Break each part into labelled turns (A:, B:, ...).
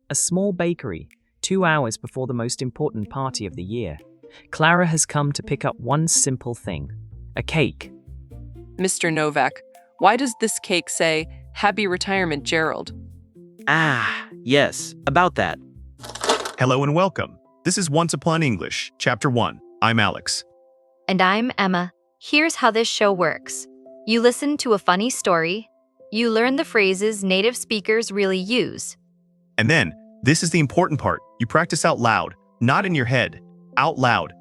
A: a small bakery, 2 hours before the most important party of the year. Clara has come to pick up one simple thing, a cake.
B: Mr. Novak, why does this cake say, "Happy Retirement, Gerald"?
C: Yes, about that.
D: Hello and welcome. This is Once Upon English, Chapter 1. I'm Alex.
E: And I'm Emma. Here's how this show works. You listen to a funny story. You learn the phrases native speakers really use.
D: And then, this is the important part. You practice out loud, not in your head, out loud.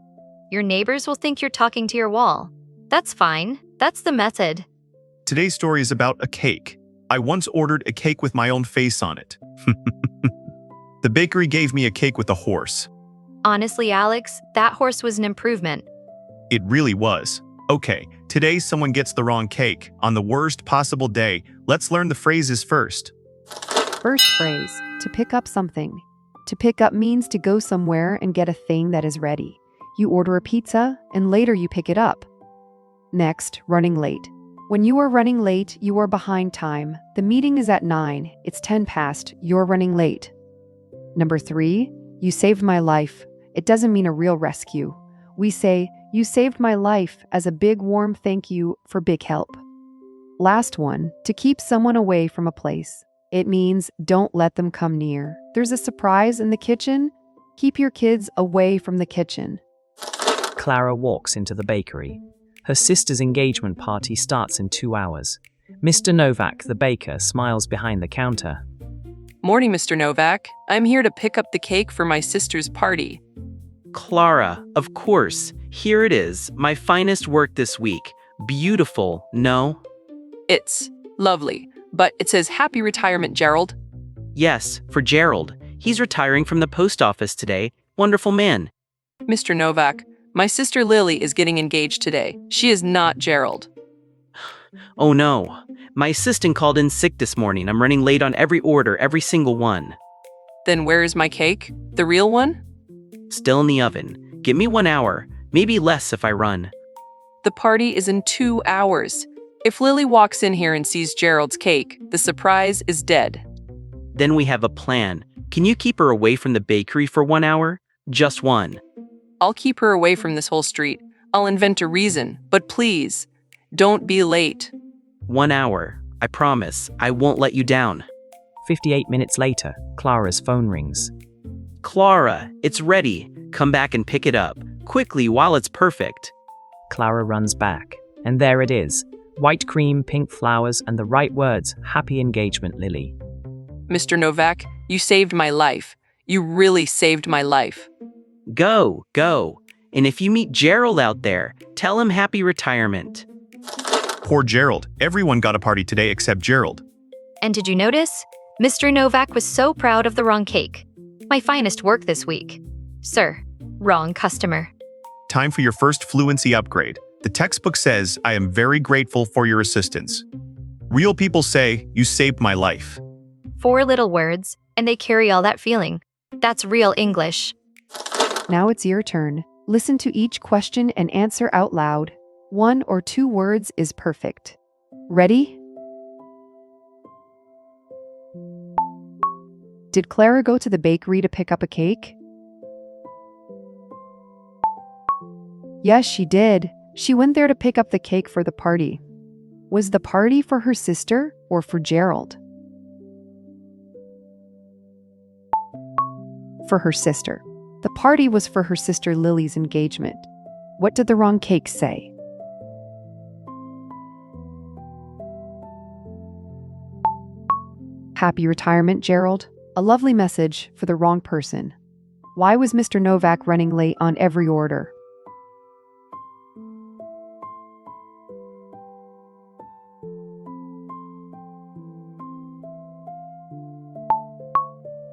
E: Your neighbors will think you're talking to your wall. That's fine. That's the method.
D: Today's story is about a cake. I once ordered a cake with my own face on it. The bakery gave me a cake with a horse.
E: Honestly, Alex, that horse was an improvement.
D: It really was. Okay, today someone gets the wrong cake. On the worst possible day, let's learn the phrases first.
F: First phrase, to pick up something. To pick up means to go somewhere and get a thing that is ready. You order a pizza, and later you pick it up. Next, running late. When you are running late, you are behind time. The meeting is at 9. It's 10 past. You're running late. Number 3, you saved my life. It doesn't mean a real rescue. We say, you saved my life as a big warm thank you for big help. Last one, to keep someone away from a place. It means don't let them come near. There's a surprise in the kitchen. Keep your kids away from the kitchen.
A: Clara walks into the bakery. Her sister's engagement party starts in 2 hours. Mr. Novak, the baker, smiles behind the counter.
B: Morning, Mr. Novak. I'm here to pick up the cake for my sister's party.
C: Clara, of course. Here it is, my finest work this week. Beautiful, no?
B: It's lovely, but it says Happy Retirement, Gerald.
C: Yes, for Gerald. He's retiring from the post office today. Wonderful man.
B: Mr. Novak, my sister Lily is getting engaged today. She is not Gerald.
C: Oh no, my assistant called in sick this morning. I'm running late on every order, every single one.
B: Then where is my cake? The real one?
C: Still in the oven. Give me 1 hour, maybe less if I run.
B: The party is in 2 hours. If Lily walks in here and sees Gerald's cake, the surprise is dead.
C: Then we have a plan. Can you keep her away from the bakery for 1 hour? Just one.
B: I'll keep her away from this whole street. I'll invent a reason, but please, don't be late.
C: 1 hour. I promise, I won't let you down.
A: 58 minutes later, Clara's phone rings.
C: Clara, it's ready. Come back and pick it up. Quickly while it's perfect.
A: Clara runs back, and there it is. White cream, pink flowers, and the right words, Happy Engagement, Lily.
B: Mr. Novak, you saved my life. You really saved my life.
C: Go, go. And if you meet Gerald out there, tell him happy retirement.
D: Poor Gerald. Everyone got a party today except Gerald.
E: And did you notice? Mr. Novak was so proud of the wrong cake. My finest work this week. Sir, wrong customer.
D: Time for your first fluency upgrade. The textbook says, I am very grateful for your assistance. Real people say, you saved my life.
E: 4 little words, and they carry all that feeling. That's real English.
F: Now it's your turn. Listen to each question and answer out loud. 1 or 2 words is perfect. Ready? Did Clara go to the bakery to pick up a cake? Yes, she did. She went there to pick up the cake for the party. Was the party for her sister or for Gerald? For her sister. The party was for her sister Lily's engagement. What did the wrong cake say? Happy retirement, Gerald. A lovely message for the wrong person. Why was Mr. Novak running late on every order?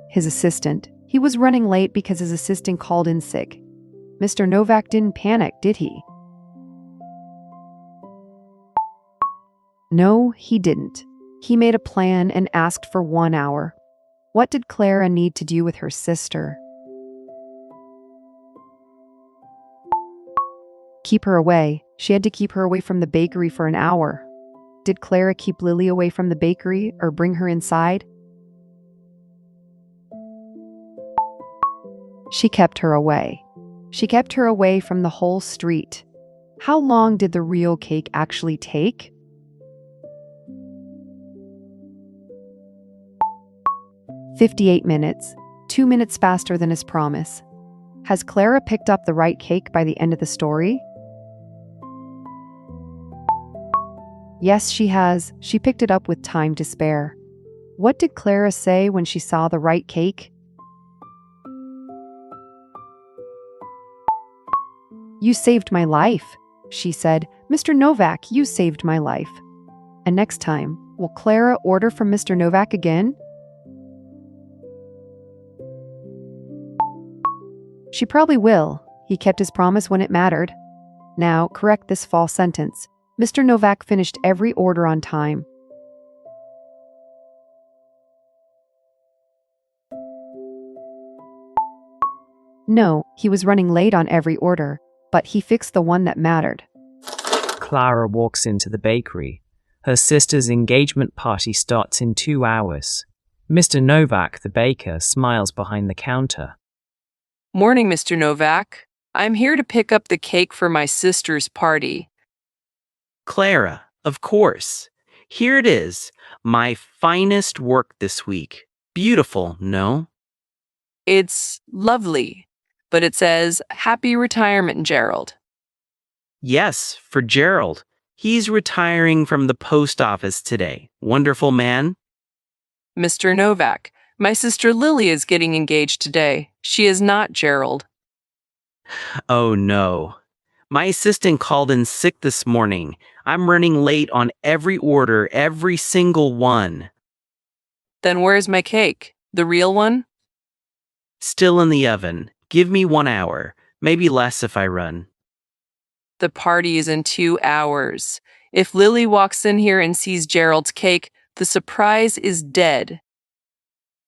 F: His assistant. He was running late because his assistant called in sick. Mr. Novak didn't panic, did he? No, he didn't. He made a plan and asked for 1 hour. What did Clara need to do with her sister? Keep her away. She had to keep her away from the bakery for an hour. Did Clara keep Lily away from the bakery or bring her inside? She kept her away. She kept her away from the whole street. How long did the real cake actually take? "58 minutes, 2 minutes faster than his promise." Has Clara picked up the right cake by the end of the story? Yes, she has. She picked it up with time to spare. What did Clara say when she saw the right cake? "You saved my life," she said. "Mr. Novak, you saved my life." And next time, will Clara order from Mr. Novak again? She probably will. He kept his promise when it mattered. Now, correct this false sentence. Mr. Novak finished every order on time. No, he was running late on every order, but he fixed the one that mattered.
A: Clara walks into the bakery. Her sister's engagement party starts in 2 hours. Mr. Novak, the baker, smiles behind the counter.
B: Morning, Mr. Novak. I'm here to pick up the cake for my sister's party.
C: Clara, of course. Here it is, my finest work this week. Beautiful, no?
B: It's lovely, but it says, Happy Retirement, Gerald.
C: Yes, for Gerald. He's retiring from the post office today. Wonderful man.
B: Mr. Novak, my sister Lily is getting engaged today. She is not Gerald.
C: Oh no. My assistant called in sick this morning. I'm running late on every order, every single one.
B: Then where's my cake? The real one?
C: Still in the oven. Give me 1 hour. Maybe less if I run.
B: The party is in 2 hours. If Lily walks in here and sees Gerald's cake, the surprise is dead.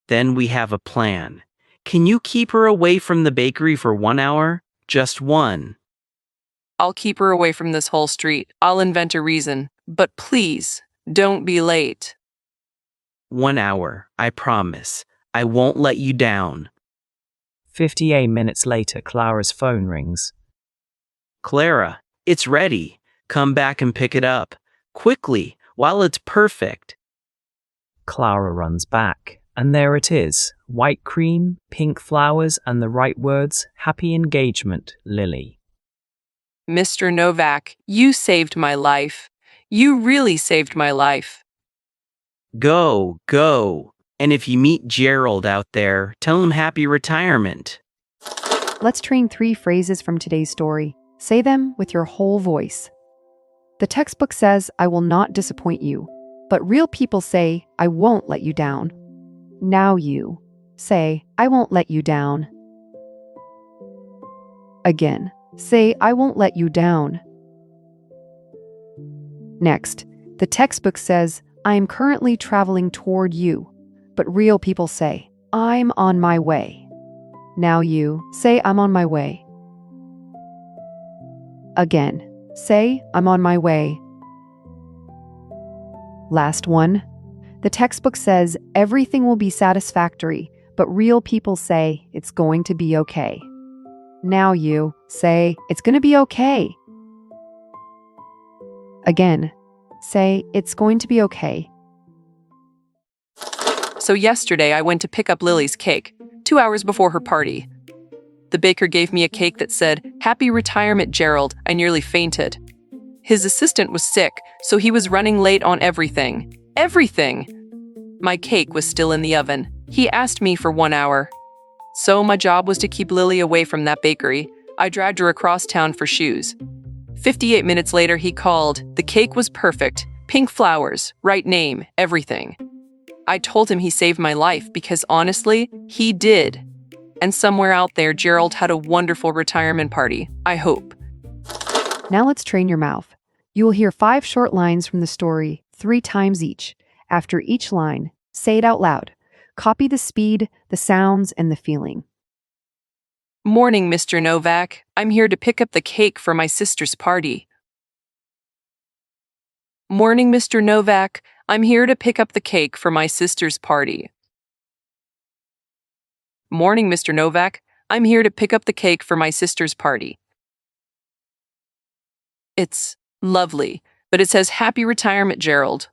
C: Then we have a plan. Can you keep her away from the bakery for 1 hour? Just one.
B: I'll keep her away from this whole street. I'll invent a reason. But please, don't be late.
C: 1 hour, I promise. I won't let you down.
A: 58 minutes later, Clara's phone rings.
C: Clara, it's ready. Come back and pick it up. Quickly, while it's perfect.
A: Clara runs back, and there it is. White cream, pink flowers, and the right words, Happy Engagement, Lily.
B: Mr. Novak, you saved my life. You really saved my life.
C: Go, go. And if you meet Gerald out there, tell him happy retirement.
F: Let's train 3 phrases from today's story. Say them with your whole voice. The textbook says, I will not disappoint you. But real people say, I won't let you down. Now you say, I won't let you down. Again, say, I won't let you down. Next, the textbook says, I am currently traveling toward you. But real people say, I'm on my way. Now you say, I'm on my way. Again, say, I'm on my way. Last one. The textbook says everything will be satisfactory, but real people say it's going to be okay. Now you say, it's going to be okay. Again, say, it's going to be okay.
B: So yesterday I went to pick up Lily's cake, 2 hours before her party. The baker gave me a cake that said, Happy Retirement, Gerald. I nearly fainted. His assistant was sick, so he was running late on everything. Everything! My cake was still in the oven. He asked me for 1 hour. So my job was to keep Lily away from that bakery. I dragged her across town for shoes. 58 minutes later, he called. The cake was perfect. Pink flowers, right name, everything. I told him he saved my life because honestly, he did. And somewhere out there, Gerald had a wonderful retirement party, I hope.
F: Now let's train your mouth. You will hear 5 short lines from the story 3 times each. After each line, say it out loud. Copy the speed, the sounds, and the feeling.
B: Morning, Mr. Novak. I'm here to pick up the cake for my sister's party. Morning, Mr. Novak. I'm here to pick up the cake for my sister's party. Morning, Mr. Novak. I'm here to pick up the cake for my sister's party. It's lovely, but it says happy retirement, Gerald.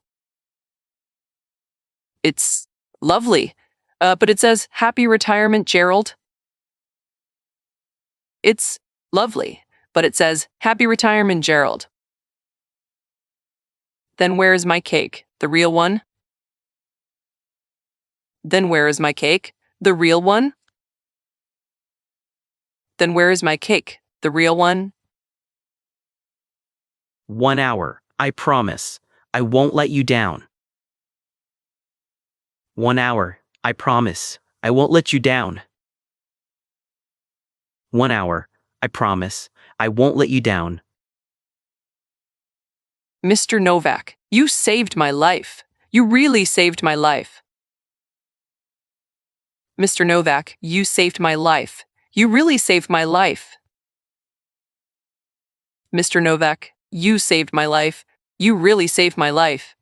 B: It's lovely, but it says happy retirement, Gerald. It's lovely, but it says happy retirement, Gerald. Then where is my cake? The real one? Then where is my cake? The real one? Then where is my cake? The real one?
C: 1 hour. I promise. I won't let you down. 1 hour. I promise. I won't let you down. 1 hour. I promise. I won't let you down.
B: Mr. Novak, you saved my life. You really saved my life. Mr. Novak, you saved my life. You really saved my life. Mr. Novak, you saved my life. You really saved my life.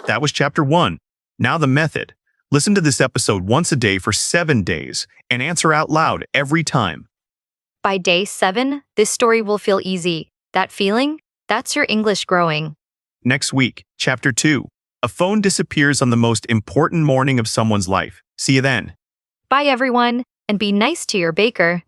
D: That was chapter 1. Now the method. Listen to this episode once a day for 7 days and answer out loud every time.
E: By day 7, this story will feel easy. That feeling? That's your English growing.
D: Next week, chapter 2. A phone disappears on the most important morning of someone's life. See you then.
E: Bye, everyone, and be nice to your baker.